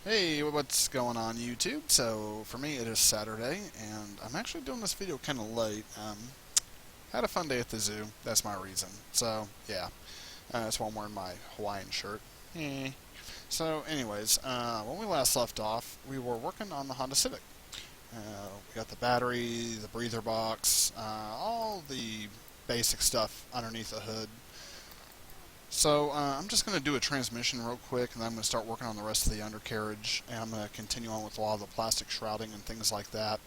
Hey, what's going on YouTube? So for me it is Saturday and I'm actually doing this video kind of late. Had a fun day at the zoo, that's my reason. So yeah, that's why I'm wearing my Hawaiian shirt. Eh. So anyways, when we last left off, we were working on the Honda Civic. We got the battery, the breather box, all the basic stuff underneath the hood. So I'm just going to do a transmission real quick, and then I'm going to start working on the rest of the undercarriage, and I'm going to continue on with a lot of the plastic shrouding and things like that.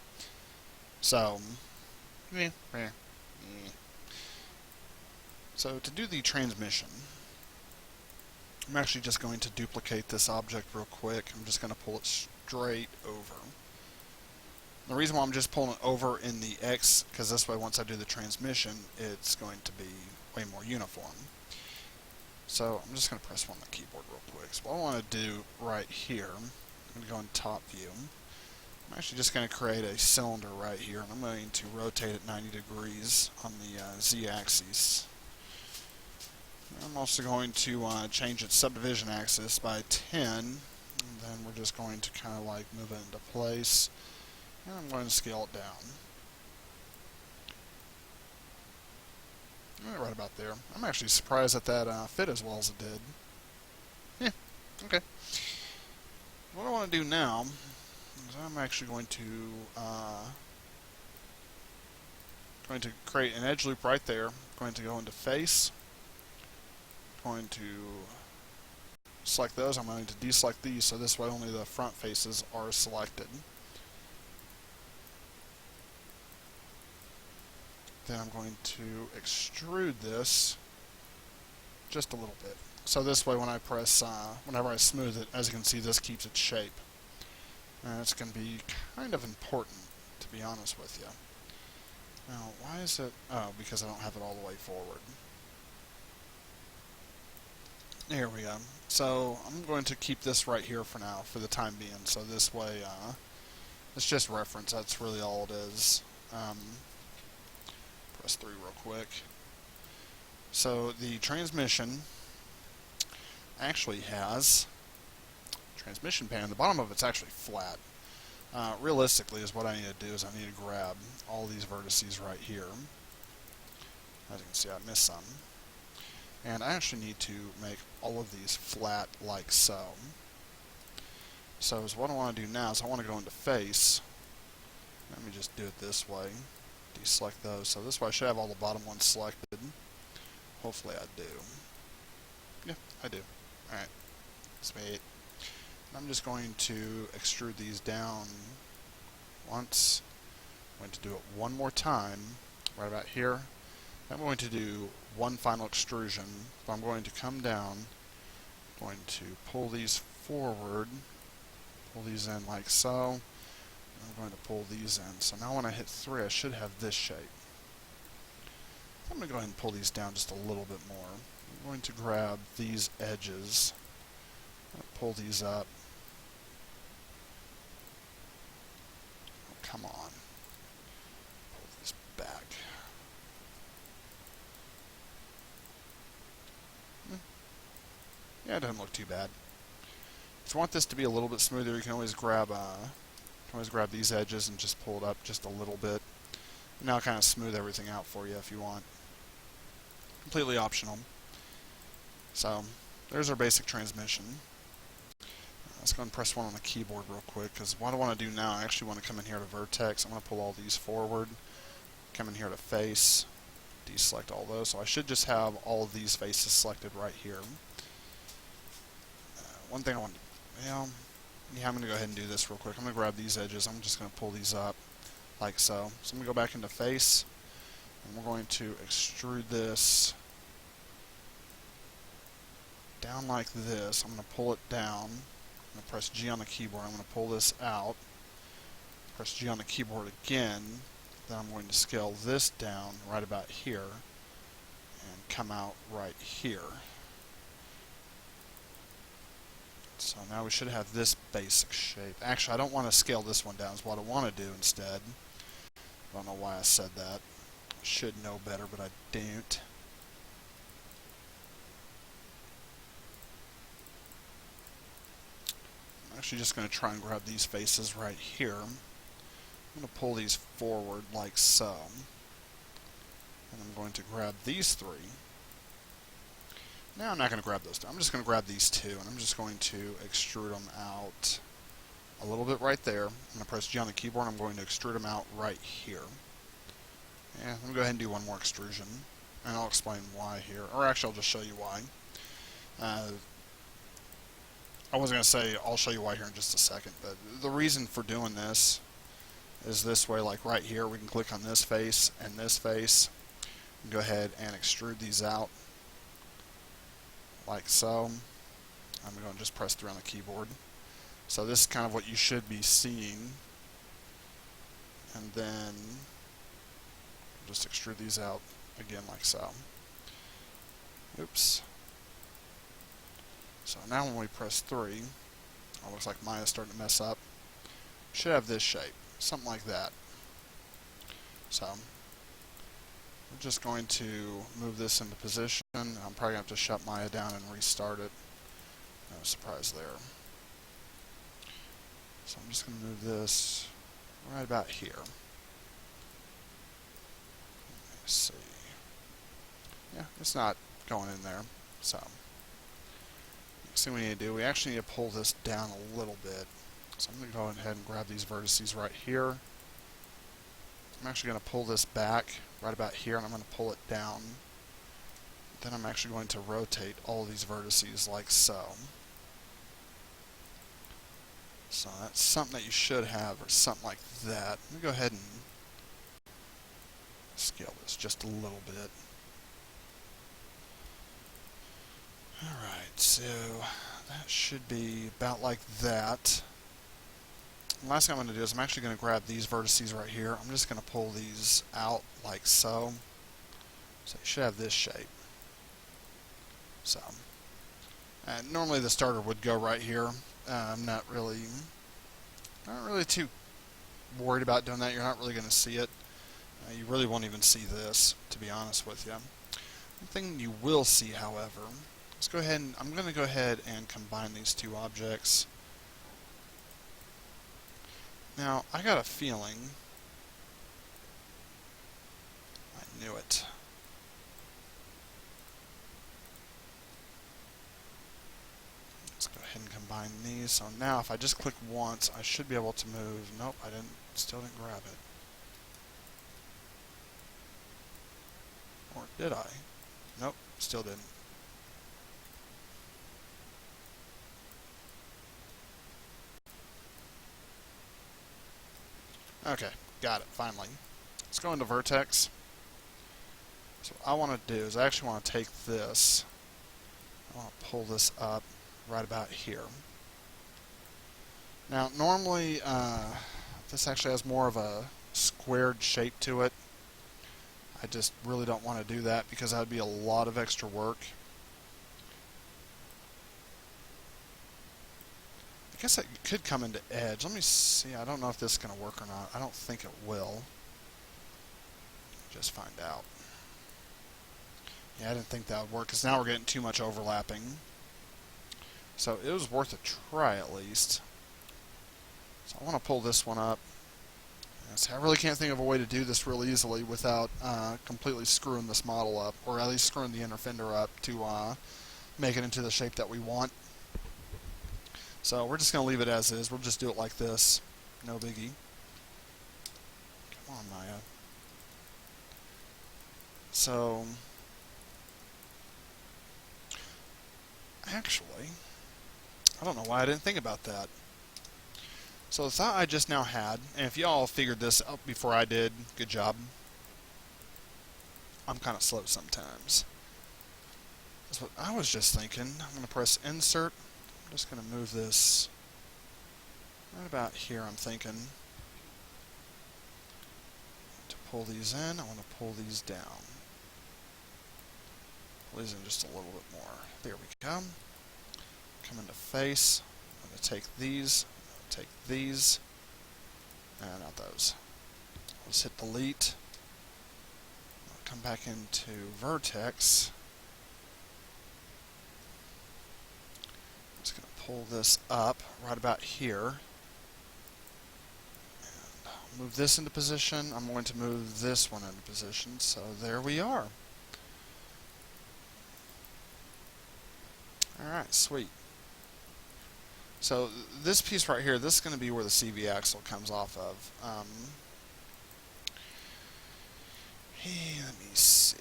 So, yeah, yeah, yeah. So to do the transmission, I'm actually just going to duplicate this object real quick. I'm just going to pull it straight over. The reason why I'm just pulling it over in the X, because this way once I do the transmission, it's going to be way more uniform. So I'm just going to press 1 on the keyboard real quick. So what I want to do right here, I'm going to go in top view. I'm actually just going to create a cylinder right here, and I'm going to rotate it 90 degrees on the Z-axis. I'm also going to change its subdivision axis by 10, and then we're just going to kind of like move it into place, and I'm going to scale it down. Right about there. I'm actually surprised that that fit as well as it did. Yeah, okay. What I want to do now is I'm actually going to create an edge loop right there. Going to go into face. Going to select those. I'm going to deselect these so this way only the front faces are selected. Then I'm going to extrude this just a little bit. So this way when I press, whenever I smooth it, as you can see, this keeps its shape. And it's going to be kind of important, to be honest with you. Now, why is it? Oh, because I don't have it all the way forward. There we go. So I'm going to keep this right here for now, for the time being. So this way, it's just reference. That's really all it is. Press 3 real quick. So the transmission actually has transmission pan. The bottom of it's actually flat. Realistically, is what I need to do is I need to grab all these vertices right here. As you can see, I missed some. And I actually need to make all of these flat like so. So what I want to do now is I want to go into face. Let me just do it this way. Deselect those. So this way I should have all the bottom ones selected. Hopefully I do. Yeah, I do. Alright. Sweet. I'm just going to extrude these down once. I'm going to do it one more time, right about here. I'm going to do one final extrusion. So I'm going to come down, going to pull these forward, pull these in like so. I'm going to pull these in. So now when I hit 3, I should have this shape. I'm going to go ahead and pull these down just a little bit more. I'm going to grab these edges, pull these up. Oh, come on. Pull these back. Yeah, it doesn't look too bad. If you want this to be a little bit smoother, you can always grab these edges and just pull it up just a little bit. And now kind of smooth everything out for you if you want. Completely optional. So there's our basic transmission. Let's go and press 1 on the keyboard real quick, because what I want to do now, I actually want to come in here to vertex. I'm going to pull all these forward, come in here to face, deselect all those. So I should just have all of these faces selected right here. One thing I want to, yeah, I'm going to go ahead and do this real quick. I'm going to grab these edges. I'm just going to pull these up like so. So I'm going to go back into face, and we're going to extrude this down like this. I'm going to pull it down. I'm going to press G on the keyboard. I'm going to pull this out. Press G on the keyboard again. Then I'm going to scale this down right about here and come out right here. So now we should have this basic shape. Actually, I don't want to scale this one down. Is what I want to do instead. I don't know why I said that. I should know better, but I don't. actually just going to try and grab these faces right here. I'm going to pull these forward like so. And I'm going to grab these three. Now I'm not going to grab those two. I'm just going to grab these two, and I'm just going to extrude them out a little bit right there. I'm going to press G on the keyboard, and I'm going to extrude them out right here. And I'm going to go ahead and do one more extrusion, and I'll explain why here. Or actually, I'll just show you why. I was going to say I'll show you why here in just a second, but the reason for doing this is this way, like right here, we can click on this face and this face, and go ahead and extrude these out like so. I'm going to just press 3 on the keyboard. So this is kind of what you should be seeing. And then just extrude these out again like so. Oops. So now when we press 3, it looks like Maya's starting to mess up. Should have this shape, something like that. So we're just going to move this into position. I'm probably going to have to shut Maya down and restart it. No surprise there. So I'm just going to move this right about here. Let's see. Yeah, it's not going in there. So next thing we need to do, we actually need to pull this down a little bit. So I'm going to go ahead and grab these vertices right here. I'm actually going to pull this back right about here, and I'm going to pull it down. Then I'm actually going to rotate all of these vertices like so. So that's something that you should have, or something like that. Let me go ahead and scale this just a little bit. Alright, so that should be about like that. The last thing I'm going to do is I'm actually going to grab these vertices right here. I'm just going to pull these out like so. So you should have this shape. So, and normally the starter would go right here. I'm not really too worried about doing that. You're not really going to see it. You really won't even see this, to be honest with you. One thing you will see, however, let's go ahead and I'm going to go ahead and combine these two objects. Now, I got a feeling, I knew it. Let's go ahead and combine these. So now if I just click once, I should be able to move. Nope, still didn't grab it. Or did I? Nope, still didn't. Okay, got it, finally. Let's go into Vertex. So what I want to do is I actually want to take this, I want to pull this up right about here. Now normally this actually has more of a squared shape to it. I just really don't want to do that because that would be a lot of extra work. I guess it could come into edge. Let me see. I don't know if this is going to work or not. I don't think it will. Just find out. Yeah, I didn't think that would work because now we're getting too much overlapping. So it was worth a try at least. So I want to pull this one up. So I really can't think of a way to do this real easily without completely screwing this model up, or at least screwing the inner fender up to make it into the shape that we want. So we're just going to leave it as is. We'll just do it like this. No biggie. Come on, Maya. So, actually, I don't know why I didn't think about that. So the thought I just now had, and if y'all figured this out before I did, good job. I'm kind of slow sometimes. That's what I was just thinking. I'm going to press Insert. I'm just going to move this right about here, I'm thinking. To pull these in, I want to pull these down. Pull these in just a little bit more. There we go. Come into face. I'm going to take these, and not those. I'll just hit delete. I'll come back into Vertex. I'm just going to pull this up right about here. And move this into position. I'm going to move this one into position. So there we are. Alright, sweet. So this piece right here, this is going to be where the CV axle comes off of. Hey, let me see.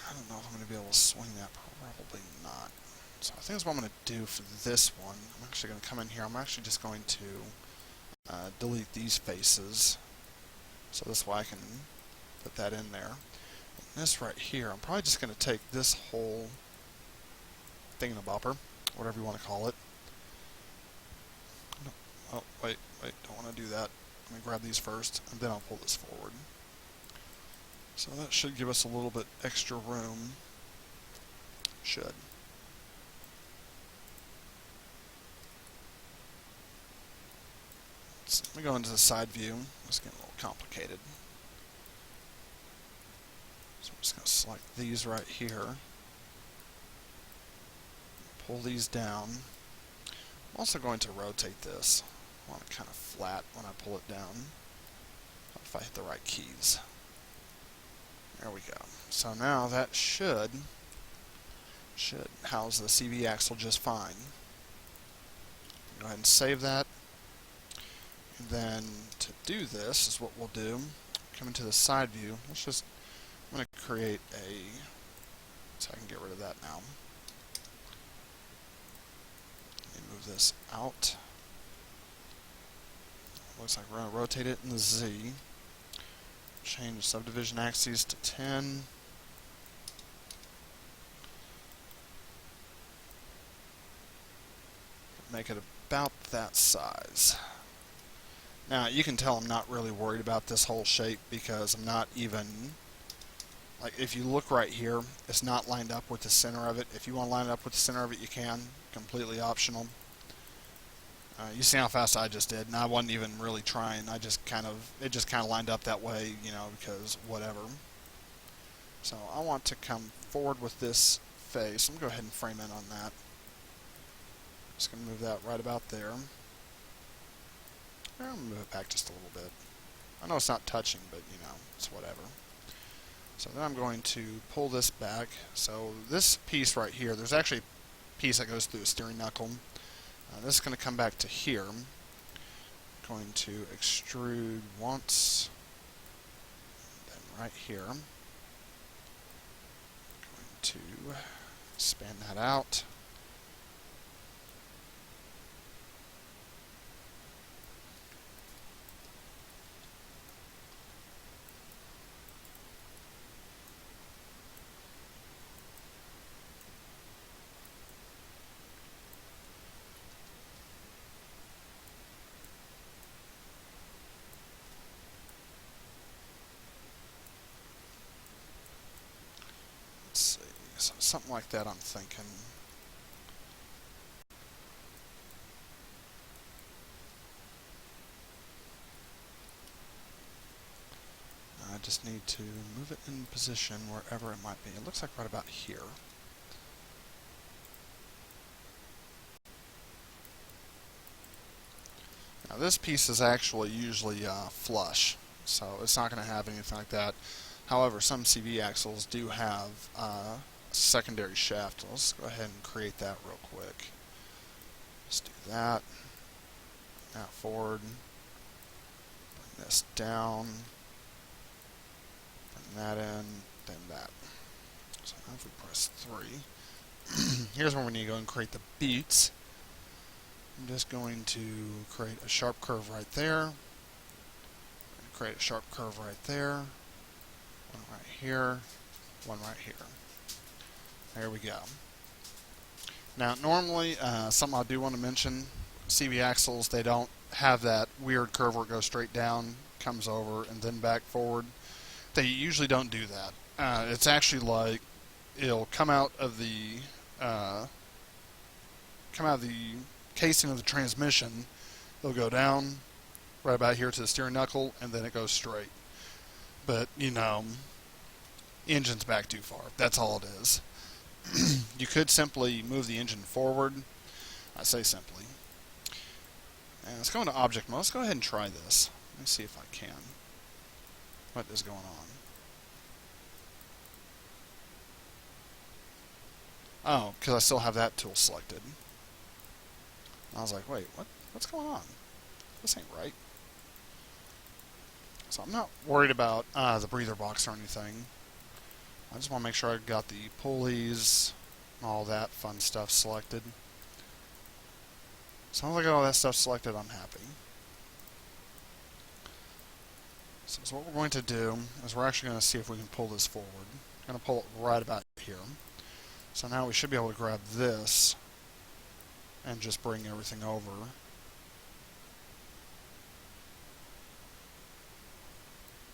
I don't know if I'm going to be able to swing that. Probably not. So I think that's what I'm going to do for this one. I'm actually going to come in here. I'm actually just going to delete these faces. So this way I can put that in there. And this right here, I'm probably just going to take this whole thingamabopper, whatever you want to call it. No. Oh, wait, don't want to do that. Let me grab these first, and then I'll pull this forward. So that should give us a little bit extra room. Should. So let me go into the side view. It's getting a little complicated. So I'm just going to select these right here. Pull these down. I'm also going to rotate this. I want it kind of flat when I pull it down. If I hit the right keys. There we go. So now that should house the CV axle just fine. Go ahead and save that. And then to do this is what we'll do. Come into the side view. I'm going to create so I can get rid of that now. Let me move this out. Looks like we're going to rotate it in the Z. Change the subdivision axes to 10. Make it about that size. Now you can tell I'm not really worried about this whole shape because I'm not even, like if you look right here, it's not lined up with the center of it. If you want to line it up with the center of it, you can. Completely optional. You see how fast I just did, and I wasn't even really trying. It just kind of lined up that way, you know, because whatever. So I want to come forward with this face. I'm going to go ahead and frame in on that. Just going to move that right about there. I'm going to move it back just a little bit. I know it's not touching, but you know, it's whatever. So then I'm going to pull this back. So this piece right here, there's actually a piece that goes through the steering knuckle. This is going to come back to here. I'm going to extrude once, then right here. I'm going to expand that out. So something like that I'm thinking. I just need to move it in position wherever it might be. It looks like right about here. Now this piece is actually usually flush, so it's not going to have anything like that. However, some CV axles do have a secondary shaft. Let's go ahead and create that real quick. Let's do that. Now forward. Bring this down. Bring that in. Then that. So now if we press 3. Here's where we need to go and create the beats. I'm just going to create a sharp curve right there. Create a sharp curve right there. One right here. One right here. There we go. Now normally, something I do want to mention, CV axles, they don't have that weird curve where it goes straight down, comes over, and then back forward. They usually don't do that. It's actually like, it'll come out of the casing of the transmission. It'll go down right about here to the steering knuckle, and then it goes straight. But, you know, engine's back too far. That's all it is. You could simply move the engine forward. I say simply. And let's go into object mode. Let's go ahead and try this. Let me see if I can. What is going on? Oh, because I still have that tool selected. I was like, wait, what's going on? This ain't right. So I'm not worried about the breather box or anything. I just want to make sure I've got the pulleys and all that fun stuff selected. So once I got all that stuff selected, I'm happy. So what we're going to do is we're actually going to see if we can pull this forward. I'm going to pull it right about here. So now we should be able to grab this and just bring everything over.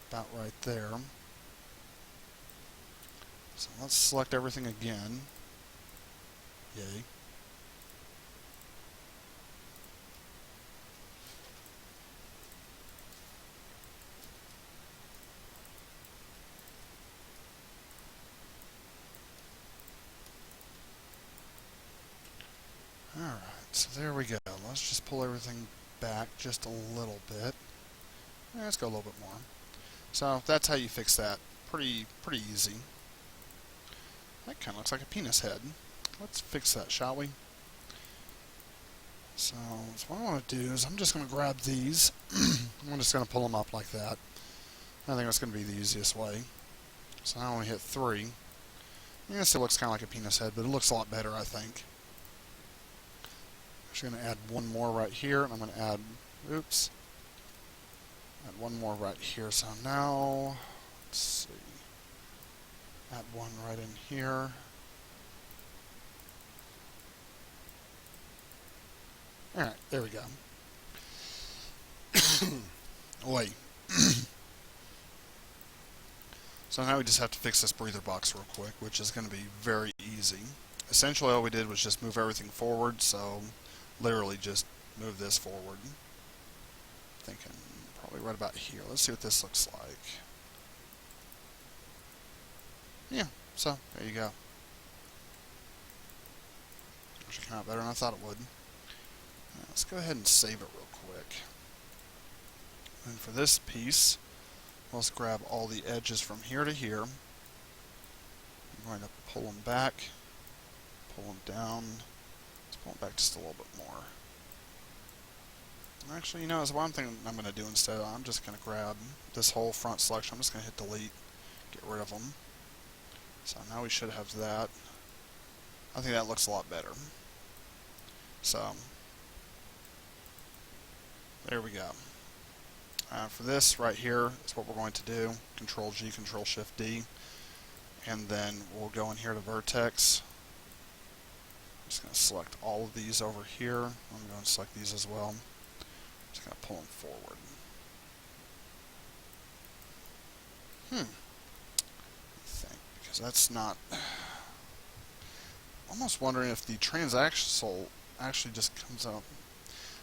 About right there. So let's select everything again. Yay. Alright, so there we go. Let's just pull everything back just a little bit. Let's go a little bit more. So that's how you fix that. Pretty easy. That kind of looks like a penis head. Let's fix that, shall we? So what I want to do is I'm just going to grab these. I'm just going to pull them up like that. I think that's going to be the easiest way. So now we hit 3. Yeah, it still looks kind of like a penis head, but it looks a lot better, I think. I'm just going to add one more right here, and I'm going to add, oops, add one more right here. So now, let's see, add one right in here. Alright, there we go. Wait. So now we just have to fix this breather box real quick, which is going to be very easy. Essentially all we did was just move everything forward, so literally just move this forward. Thinking probably right about here. Let's see what this looks like. Yeah, so there you go. Actually came out better than I thought it would. Let's go ahead and save it real quick. And for this piece, let's grab all the edges from here to here. I'm going to pull them back, pull them down. Let's pull them back just a little bit more. Actually, you know, is one thing I'm going to do instead. I'm just going to grab this whole front selection. I'm just going to hit delete, get rid of them. So now we should have that. I think that looks a lot better. So there we go. For this right here is what we're going to do. Control G, Control Shift D. And then we'll go in here to Vertex. I'm just going to select all of these over here. I'm going to select these as well. Just going to pull them forward. I think, because that's not... almost wondering if the transaxle actually just comes out.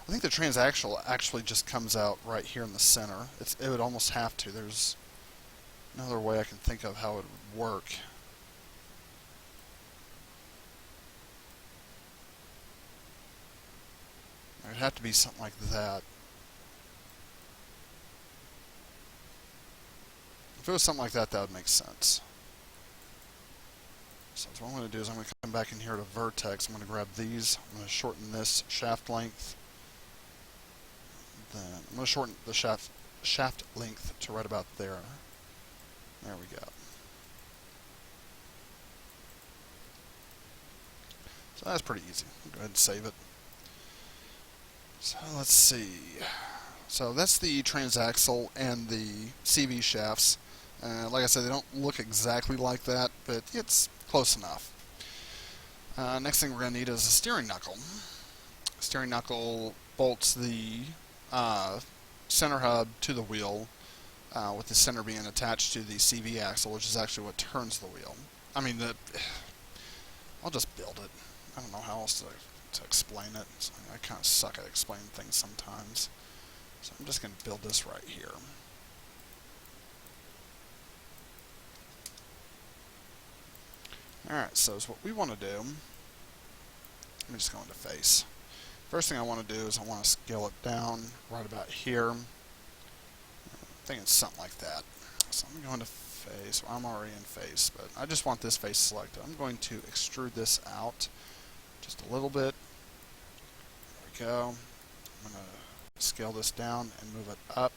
I think the transaxle actually just comes out right here in the center. It would almost have to. There's no other way I can think of how it would work. It would have to be something like that. If it was something like that, that would make sense. So what I'm going to do is I'm going to come back in here to Vertex. I'm going to grab these. I'm going to shorten this shaft length. Then I'm going to shorten the shaft length to right about there. There we go. So that's pretty easy. I'll go ahead and save it. So let's see. So that's the transaxle and the CV shafts. Like I said, they don't look exactly like that, but it's close enough. Next thing we're going to need is a steering knuckle. Steering knuckle bolts the center hub to the wheel, with the center being attached to the CV axle, which is actually what turns the wheel. I mean, I'll just build it. I don't know how else to explain it. So I kind of suck at explaining things sometimes. So I'm just going to build this right here. Alright, so what we want to do, let me just go into face. First thing I want to do is I want to scale it down right about here. I think it's something like that. So I'm going to go into face. Well, I'm already in face, but I just want this face selected. I'm going to extrude this out just a little bit. There we go. I'm going to scale this down and move it up.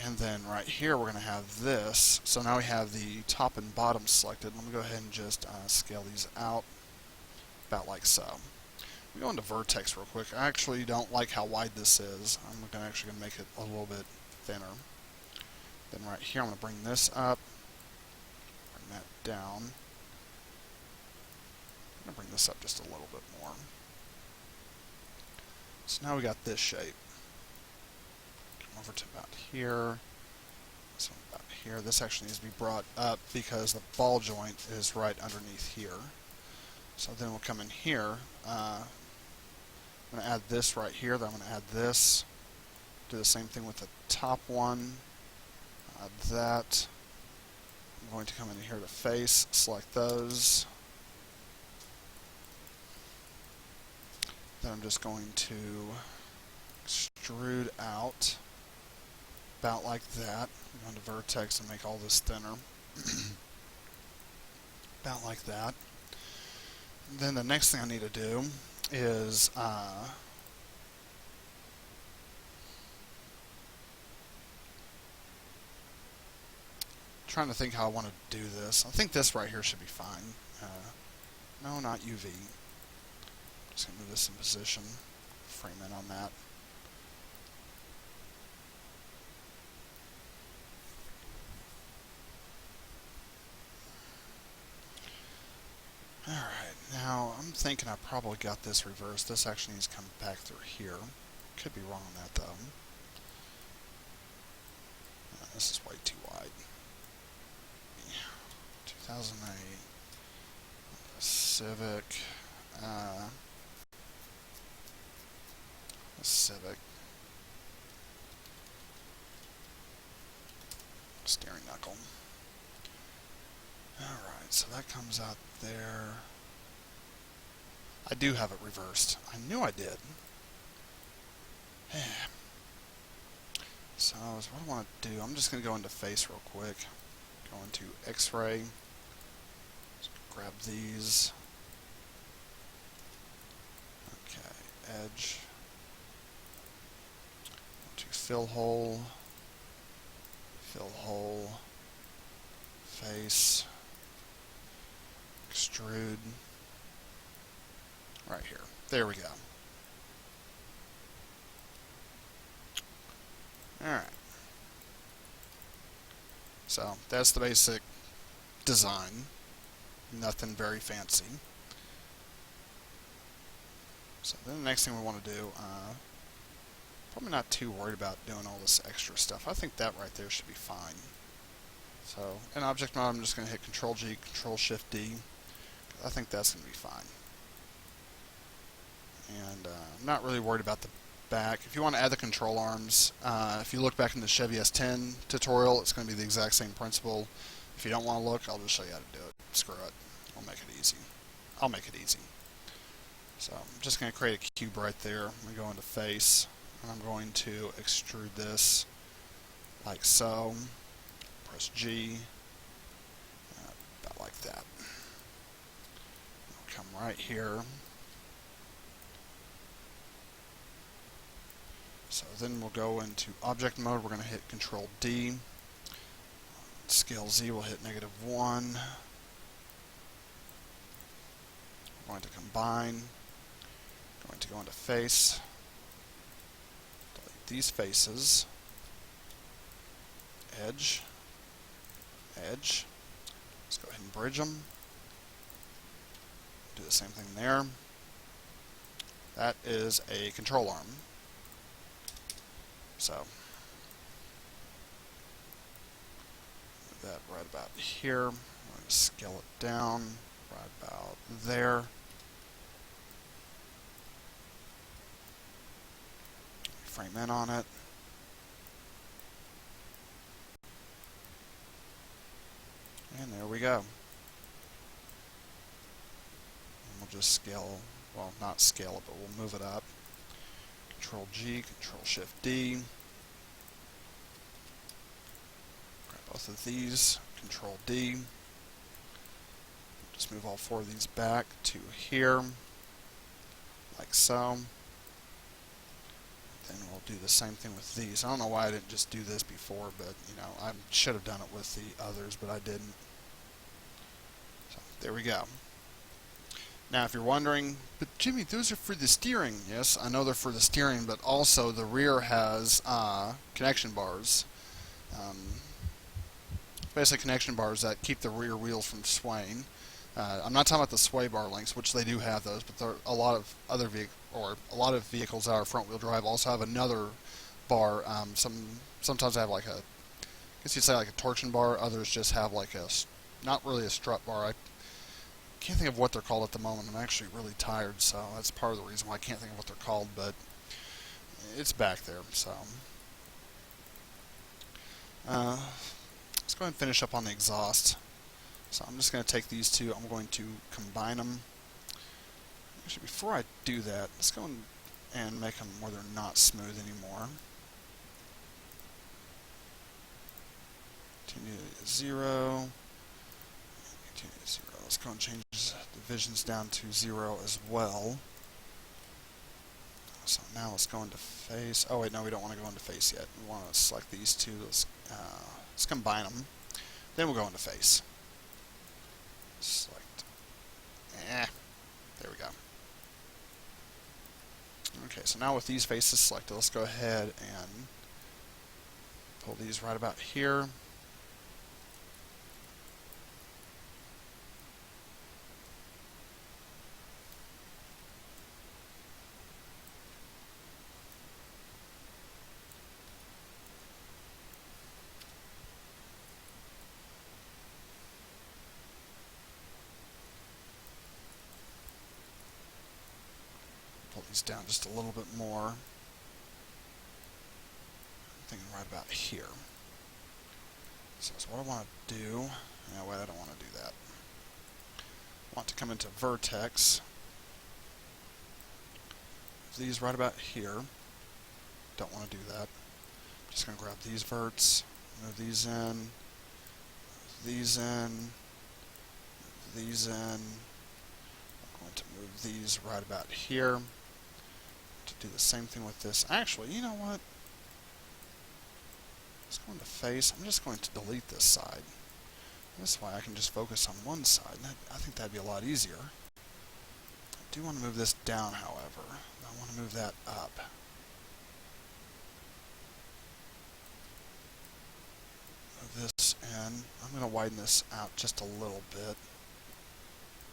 And then right here we're going to have this. So now we have the top and bottom selected. Let me go ahead and just scale these out about like so. We go into vertex real quick. I actually don't like how wide this is. I'm actually going to make it a little bit thinner. Then right here I'm going to bring this up, bring that down. I'm going to bring this up just a little bit more. So now we got this shape. Come over to about here. So about here. This actually needs to be brought up because the ball joint is right underneath here. So then we'll come in here. I'm going to add this right here. Then I'm going to add this. Do the same thing with the top one. Add that. I'm going to come in here to face, select those. Then I'm just going to extrude out about like that. I'm going to vertex and make all this thinner. About like that. Then the next thing I need to do is trying to think how I want to do this. I think this right here should be fine. No, not UV. Just going to move this in position, frame in on that. Alright, now I'm thinking I probably got this reversed. This actually needs to come back through here. Could be wrong on that though. This is way too wide. 2008 Civic. Civic. Steering knuckle. Alright, so that comes out there. I do have it reversed. I knew I did. So, what I want to do, I'm just going to go into face real quick. Go into X-ray. Grab these. Okay, edge. Go to fill hole. Fill hole. Face. Extrude. Right here. There we go. Alright. So, that's the basic design. Nothing very fancy. So then the next thing we want to do, probably not too worried about doing all this extra stuff. I think that right there should be fine. So, in object mode, I'm just going to hit Control-G, Control-Shift-D. I think that's going to be fine. And I'm not really worried about the back. If you want to add the control arms, if you look back in the Chevy S10 tutorial, it's going to be the exact same principle. If you don't want to look, I'll just show you how to do it. Screw it. I'll make it easy. I'll make it easy. So I'm just going to create a cube right there. I'm going to go into face, and I'm going to extrude this like so. Press G, about like that. I'll come right here. So then we'll go into object mode. We're going to hit Control D. Scale Z will hit -1. We're going to combine. Going to go into face. Delete these faces. Edge. Edge. Let's go ahead and bridge them. Do the same thing there. That is a control arm. So, move that right about here. I'm going to scale it down right about there. Frame in on it. And there we go. And we'll just scale well, not scale it, but we'll move it up. Control G, Control Shift D. Grab both of these, Control D. Just move all four of these back to here, like so. Then we'll do the same thing with these. I don't know why I didn't just do this before, but you know, I should have done it with the others, but I didn't. So there we go. Now, if you're wondering, but Jimmy, those are for the steering. Yes, I know they're for the steering, but also the rear has connection bars. Basically, connection bars that keep the rear wheels from swaying. I'm not talking about the sway bar links, which they do have those, but there are a lot of other vehicles that are front-wheel drive also have another bar. Sometimes they have like I guess you'd say like a torsion bar. Others just have like not really a strut bar. I can't think of what they're called at the moment. I'm actually really tired, so that's part of the reason why I can't think of what they're called, but it's back there. So let's go ahead and finish up on the exhaust. So I'm just going to take these two, I'm going to combine them. Actually, before I do that, let's go and make them where they're not smooth anymore. Continue to 0. Continue to 0. Let's go and change the divisions down to 0 as well. So now let's go into face. Oh wait, no, we don't want to go into face yet. We want to select these two. Let's combine them. Then we'll go into face. Select. There we go. Okay, so now with these faces selected, let's go ahead and pull these right about here. Pull these down just a little bit more. I'm thinking right about here. So that's what I want to do. No, wait, I don't want to do that. I want to come into vertex. These right about here. Don't want to do that. I'm just going to grab these verts, move these in, move these in, move these in. I'm going to move these right about here. To do the same thing with this. Actually, you know what? Let's go into face. I'm just going to delete this side. This way I can just focus on one side. I think that'd be a lot easier. I do want to move this down, however. I want to move that up. Move this in. I'm going to widen this out just a little bit.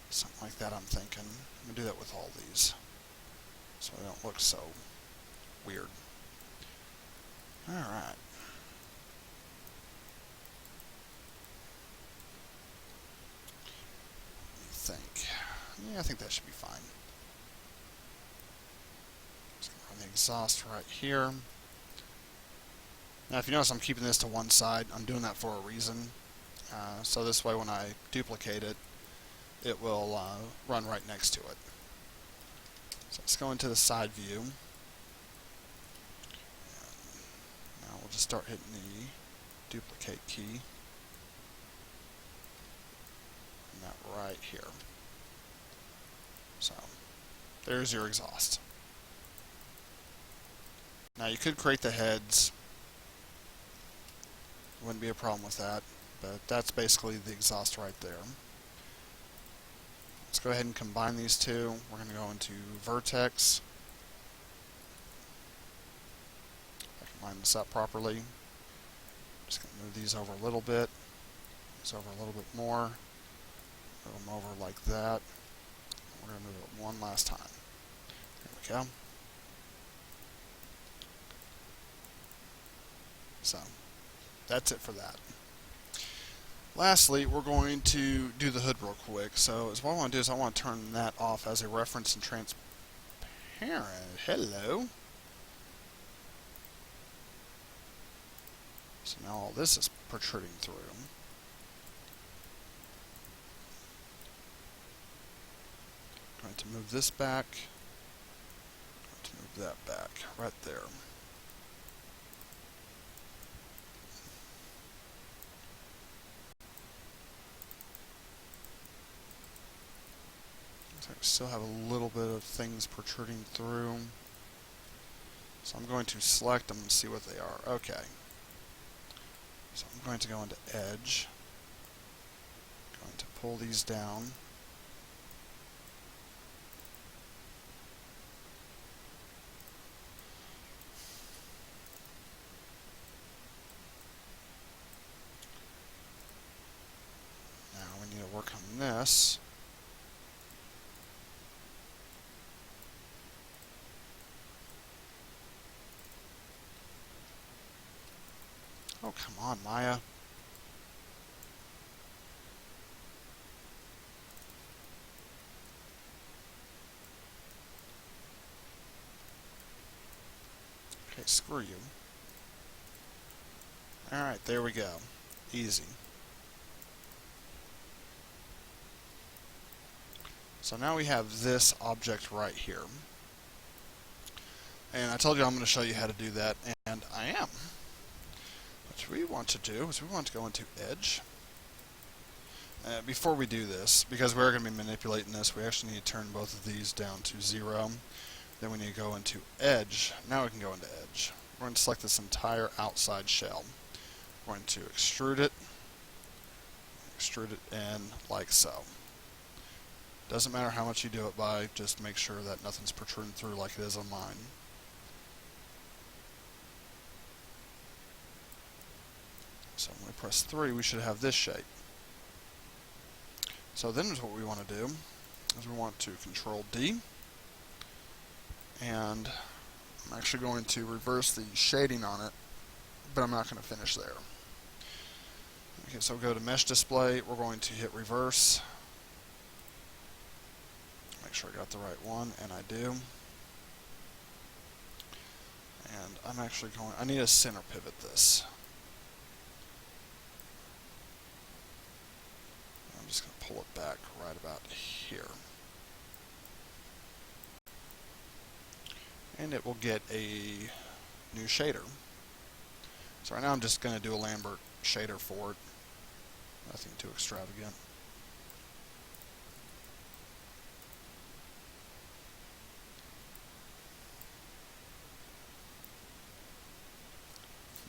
Something like that, I'm thinking. I'm going to do that with all these, so they don't look so weird. Alright. Think. Yeah, I think that should be fine. Just gonna run the exhaust right here. Now, if you notice, I'm keeping this to one side. I'm doing that for a reason. So this way, when I duplicate it, it will run right next to it. So let's go into the side view. And now we'll just start hitting the duplicate key. That right here. So there's your exhaust. Now you could create the heads. Wouldn't be a problem with that, but that's basically the exhaust right there. Let's go ahead and combine these two. We're going to go into vertex. If I can line this up properly. Just going to move these over a little bit. These over a little bit more. Move them over like that. We're going to move it one last time. There we go. So, that's it for that. Lastly, we're going to do the hood real quick. So, what I want to do is I want to turn that off as a reference and transparent. Hello. So now all this is protruding through. Going to move this back. Going to move that back, right there. Looks like we still have a little bit of things protruding through. So I'm going to select them and see what they are. Okay. So I'm going to go into Edge. Going to pull these down. Now we need to work on this. Oh, come on, Maya. Okay, screw you. Alright, there we go. Easy. So now we have this object right here. And I told you I'm going to show you how to do that, and I am. What we want to do is we want to go into Edge. Before we do this, because we're going to be manipulating this, we actually need to turn both of these down to 0. Then we need to go into Edge. Now we can go into Edge. We're going to select this entire outside shell. We're going to extrude it in like so. Doesn't matter how much you do it by, just make sure that nothing's protruding through like it is on mine. So when we press 3, we should have this shape. So then what we want to do is we want to Control D, and I'm actually going to reverse the shading on it, but I'm not going to finish there. Okay, so go to Mesh Display, we're going to hit Reverse. Make sure I got the right one, and I do. And I'm actually going, I need to center pivot this. I'm just going to pull it back right about here. And it will get a new shader. So right now I'm just going to do a Lambert shader for it. Nothing too extravagant.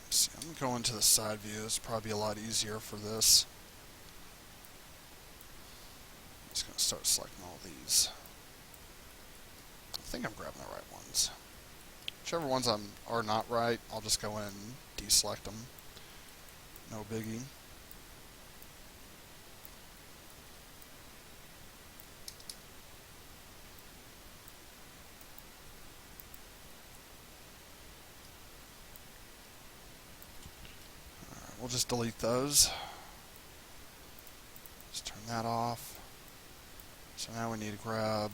Let's see, I'm going to go into the side view. It's probably a lot easier for this. I'm just going to start selecting all these. I think I'm grabbing the right ones. Whichever ones are not right, I'll just go in and deselect them. No biggie. Alright, we'll just delete those. Just turn that off. So now we need to grab...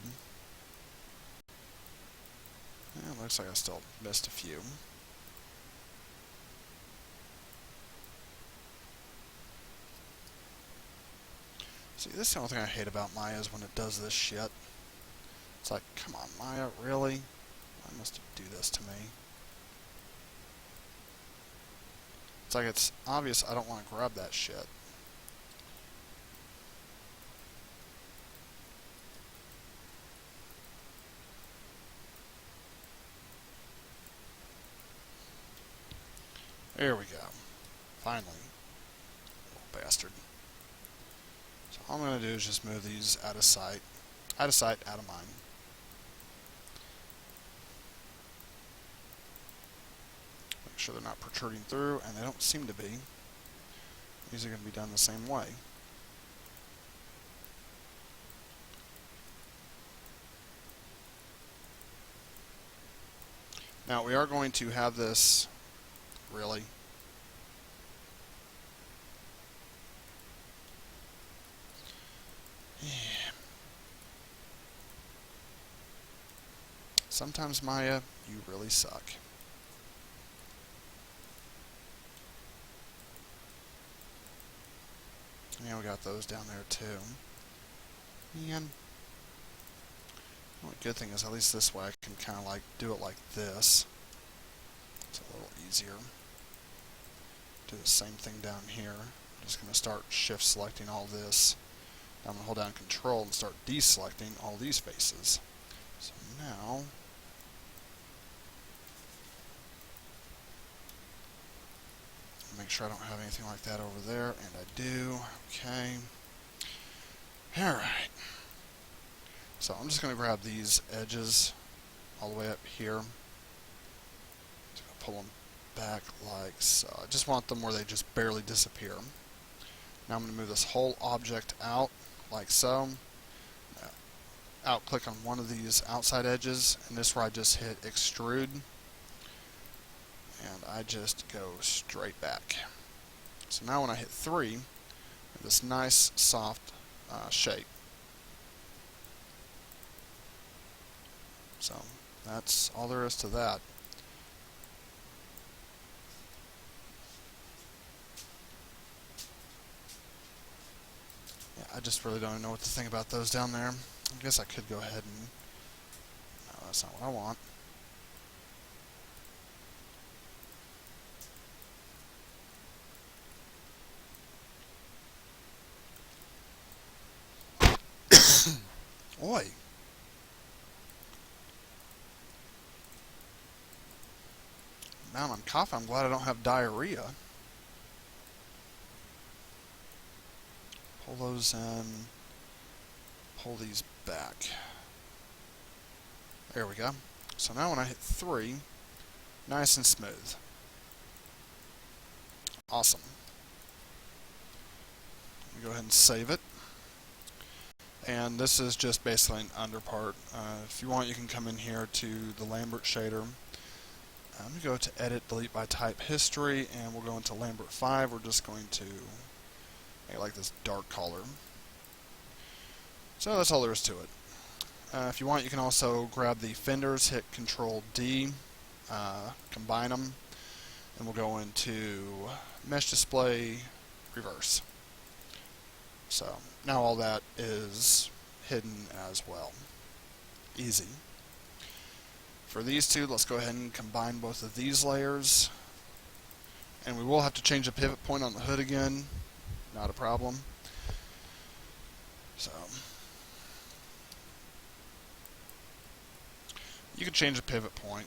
Yeah, it looks like I still missed a few. See, this is the only thing I hate about Maya is when it does this shit. It's like, come on, Maya, really? Why must you do this to me? It's like it's obvious I don't want to grab that shit. There we go. Finally. Little bastard. So all I'm going to do is just move these out of sight. Out of sight, out of mind. Make sure they're not protruding through, and they don't seem to be. These are going to be done the same way. Now we are going to have this, really. Yeah. Sometimes, Maya, you really suck. Yeah, we got those down there too. Man. Well, the good thing is at least this way I can kind of like do it like this. It's a little easier. Do the same thing down here. I'm just going to start shift selecting all this. I'm going to hold down Control and start deselecting all these faces. So now, make sure I don't have anything like that over there, and I do. Okay. Alright. So I'm just going to grab these edges all the way up here. Just going to pull them back like so. I just want them where they just barely disappear. Now I'm going to move this whole object out like so. Out click on one of these outside edges, and this where I just hit extrude, and I just go straight back. So now when I hit 3, I have this nice soft shape. So that's all there is to that. Yeah, I just really don't know what to think about those down there. I guess I could go ahead and... No, that's not what I want. Oi! Now I'm coughing. I'm glad I don't have diarrhea. Pull those in. Pull these back. There we go. So now when I hit 3, nice and smooth. Awesome. Let me go ahead and save it. And this is just basically an under part. If you want, you can come in here to the Lambert shader. I'm going to go to Edit, Delete by Type History, and we'll go into Lambert 5. We're just going to make like this dark color. So that's all there is to it. If you want, you can also grab the fenders, hit Control D, combine them, and we'll go into Mesh Display, Reverse. So now all that is hidden as well. Easy. For these two, let's go ahead and combine both of these layers. And we will have to change the pivot point on the hood again. Not a problem. So you could change the pivot point,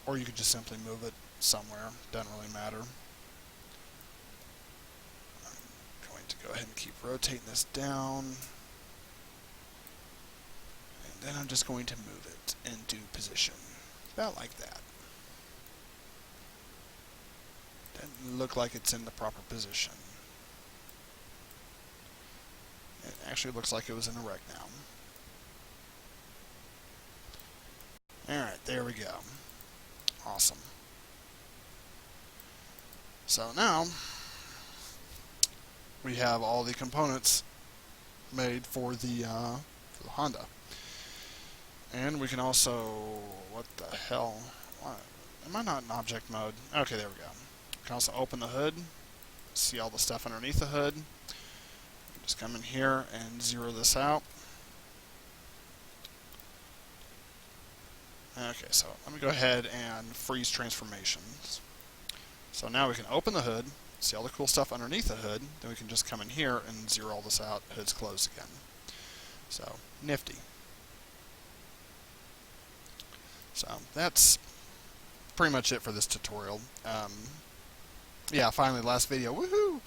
or you could just simply move it somewhere. Doesn't really matter. I'm going to go ahead and keep rotating this down. And then I'm just going to move it into position. About like that. Doesn't look like it's in the proper position. It actually looks like it was in a wreck now. Alright, there we go. Awesome. So now, we have all the components made for the Honda. And we can also, what the hell? What? Am I not in object mode? Okay, there we go. We can also open the hood, see all the stuff underneath the hood. Just come in here and zero this out. Okay, so let me go ahead and freeze transformations. So now we can open the hood, see all the cool stuff underneath the hood, then we can just come in here and zero all this out, hood's closed again. So, nifty. So, that's pretty much it for this tutorial. Yeah, finally, last video, woohoo!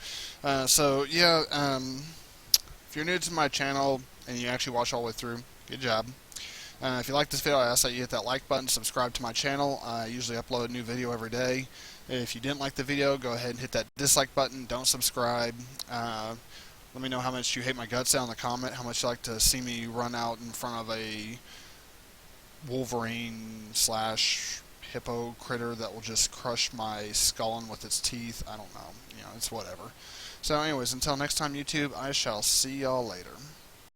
If you're new to my channel and you actually watch all the way through, good job. If you like this video, I ask that you hit that like button, subscribe to my channel. I usually upload a new video every day. If you didn't like the video, go ahead and hit that dislike button. Don't subscribe. Let me know how much you hate my guts down in the comment, how much you like to see me run out in front of a Wolverine / hippo critter that will just crush my skull in with its teeth. I don't know. You know, it's whatever. So anyways, until next time, YouTube, I shall see y'all later.